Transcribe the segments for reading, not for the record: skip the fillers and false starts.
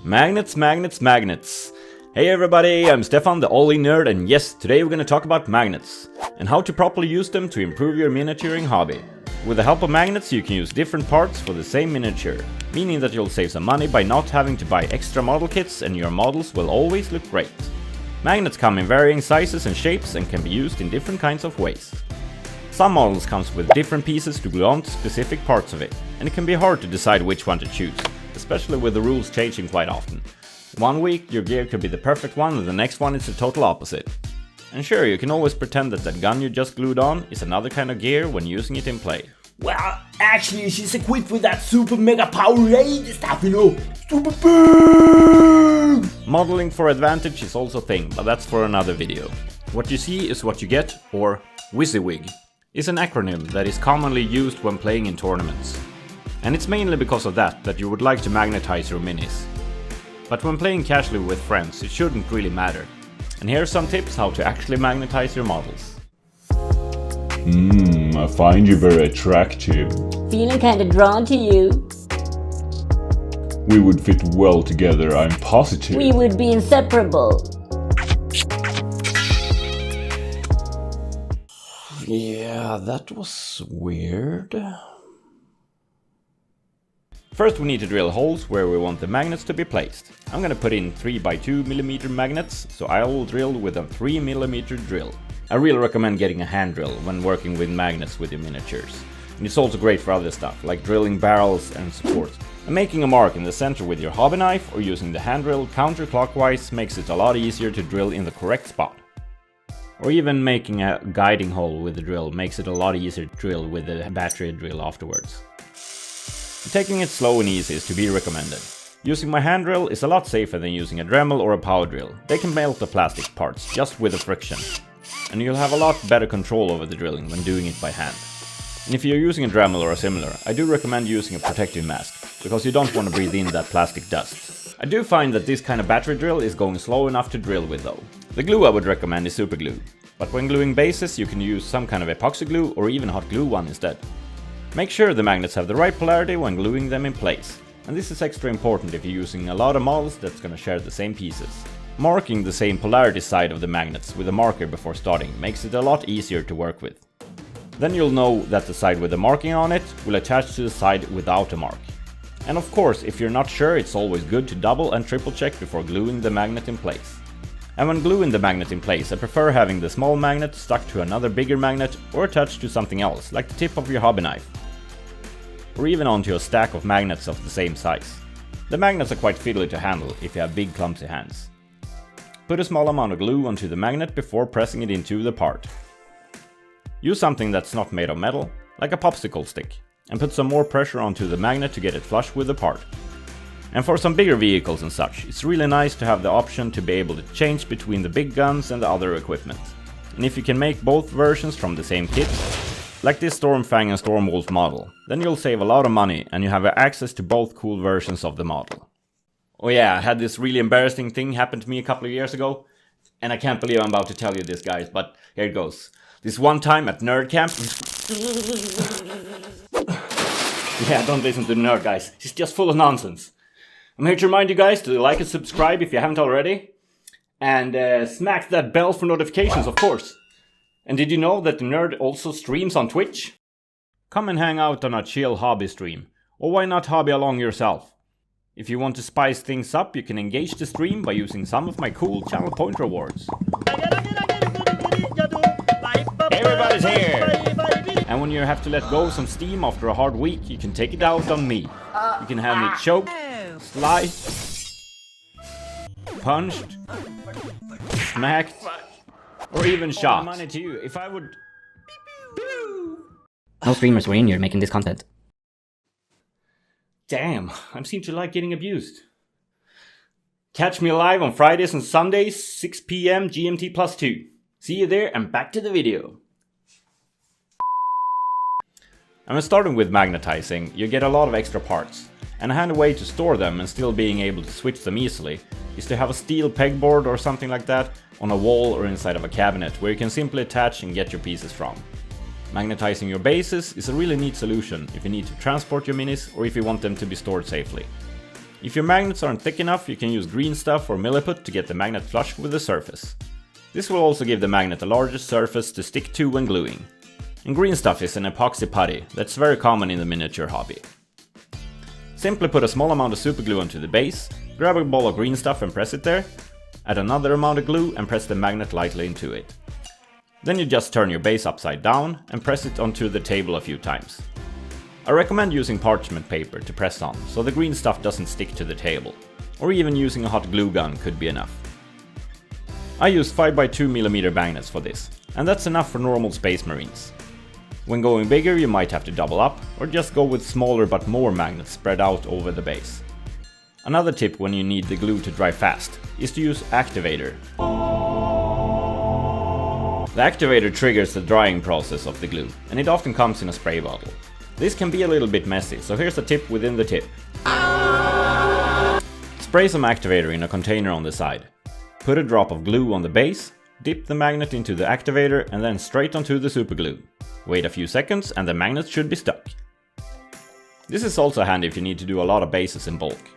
Magnets, magnets, magnets. Hey everybody, I'm Stefan, the all-in nerd, and yes, today we're gonna talk about magnets and how to properly use them to improve your miniaturing hobby. With the help of magnets, you can use different parts for the same miniature, meaning that you'll save some money by not having to buy extra model kits, and your models will always look great. Magnets come in varying sizes and shapes and can be used in different kinds of ways. Some models comes with different pieces to glue on to specific parts of it, and it can be hard to decide which one to choose, especially with the rules changing quite often. One week your gear could be the perfect one and the next one is the total opposite. And sure, you can always pretend that that gun you just glued on is another kind of gear when using it in play. Well, actually she's equipped with that super mega power range stuff, you know, super big! Modeling for advantage is also a thing, but that's for another video. What you see is what you get, or WYSIWYG, is an acronym that is commonly used when playing in tournaments. And it's mainly because of that you would like to magnetize your minis. But when playing casually with friends, it shouldn't really matter. And here are some tips how to actually magnetize your models. I find you very attractive. Feeling kinda drawn to you. We would fit well together, I'm positive. We would be inseparable. Yeah, that was weird. First we need to drill holes where we want the magnets to be placed. I'm gonna put in 3x2mm magnets, so I will drill with a 3mm drill. I really recommend getting a hand drill when working with magnets with your miniatures. And it's also great for other stuff, like drilling barrels and supports. And making a mark in the center with your Hobbyknife or using the hand drill counterclockwise makes it a lot easier to drill in the correct spot. Or even making a guiding hole with the drill makes it a lot easier to drill with the battery drill afterwards. Taking it slow and easy is to be recommended. Using my hand drill is a lot safer than using a Dremel or a power drill. They can melt the plastic parts just with the friction. And you'll have a lot better control over the drilling when doing it by hand. And if you're using a Dremel or a similar, I do recommend using a protective mask, because you don't want to breathe in that plastic dust. I do find that this kind of battery drill is going slow enough to drill with though. The glue I would recommend is super glue, but when gluing bases you can use some kind of epoxy glue or even hot glue one instead. Make sure the magnets have the right polarity when gluing them in place, and this is extra important if you're using a lot of models that's gonna share the same pieces. Marking the same polarity side of the magnets with a marker before starting makes it a lot easier to work with. Then you'll know that the side with the marking on it will attach to the side without a mark. And of course, if you're not sure, it's always good to double and triple check before gluing the magnet in place. And when gluing the magnet in place, I prefer having the small magnet stuck to another bigger magnet or attached to something else, like the tip of your Hobbyknife. Or even onto a stack of magnets of the same size. The magnets are quite fiddly to handle if you have big clumsy hands. Put a small amount of glue onto the magnet before pressing it into the part. Use something that's not made of metal, like a popsicle stick, and put some more pressure onto the magnet to get it flush with the part. And for some bigger vehicles and such, it's really nice to have the option to be able to change between the big guns and the other equipment. And if you can make both versions from the same kit, like this Stormfang and Stormwolf model, then you'll save a lot of money and you have access to both cool versions of the model. Oh yeah, I had this really embarrassing thing happen to me a couple of years ago, and I can't believe I'm about to tell you this, guys, but here it goes. This one time at Nerd Camp... Yeah, don't listen to the nerd, guys, he's just full of nonsense. I'm here to remind you guys to like and subscribe if you haven't already, and smack that bell for notifications, of course. And did you know that the nerd also streams on Twitch? Come and hang out on a chill hobby stream, or why not hobby along yourself? If you want to spice things up, you can engage the stream by using some of my cool channel point rewards. Everybody's here! And when you have to let go of some steam after a hard week, you can take it out on me. You can have me choked, sliced, punched, smacked, or even shot. Money to you if I would... No streamers were in here making this content. Damn, I seem to like getting abused. Catch me live on Fridays and Sundays, 6 PM GMT plus 2. See you there, and back to the video. And when starting with magnetizing, you get a lot of extra parts. And a handy way to store them and still being able to switch them easily is to have a steel pegboard or something like that on a wall or inside of a cabinet where you can simply attach and get your pieces from. Magnetizing your bases is a really neat solution if you need to transport your minis or if you want them to be stored safely. If your magnets aren't thick enough, you can use green stuff or milliput to get the magnet flush with the surface. This will also give the magnet a larger surface to stick to when gluing. And green stuff is an epoxy putty that's very common in the miniature hobby. Simply put a small amount of superglue onto the base, grab a ball of green stuff and press it there, add another amount of glue and press the magnet lightly into it. Then you just turn your base upside down and press it onto the table a few times. I recommend using parchment paper to press on, so the green stuff doesn't stick to the table, or even using a hot glue gun could be enough. I use 5x2mm magnets for this, and that's enough for normal Space Marines. When going bigger you might have to double up, or just go with smaller but more magnets spread out over the base. Another tip when you need the glue to dry fast is to use Activator. The Activator triggers the drying process of the glue, and it often comes in a spray bottle. This can be a little bit messy, so here's a tip within the tip. Spray some Activator in a container on the side. Put a drop of glue on the base, dip the magnet into the Activator and then straight onto the superglue. Wait a few seconds and the magnet should be stuck. This is also handy if you need to do a lot of bases in bulk.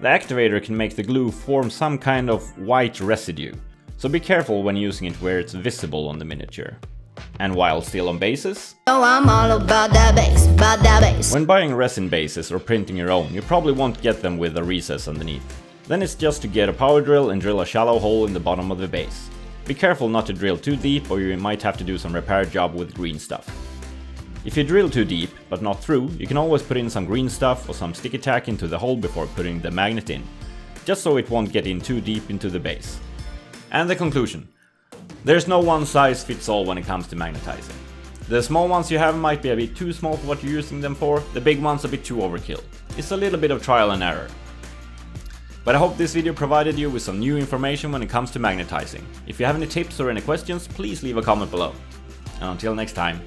The Activator can make the glue form some kind of white residue, so be careful when using it where it's visible on the miniature. And while still on bases, I'm all about that bass, when buying resin bases or printing your own, you probably won't get them with a recess underneath. Then it's just to get a power drill and drill a shallow hole in the bottom of the base. Be careful not to drill too deep or you might have to do some repair job with green stuff. If you drill too deep, but not through, you can always put in some green stuff or some sticky tack into the hole before putting the magnet in, just so it won't get in too deep into the base. And the conclusion. There's no one size fits all when it comes to magnetizing. The small ones you have might be a bit too small for what you're using them for, the big ones a bit too overkill. It's a little bit of trial and error. But I hope this video provided you with some new information when it comes to magnetizing. If you have any tips or any questions, please leave a comment below. And until next time.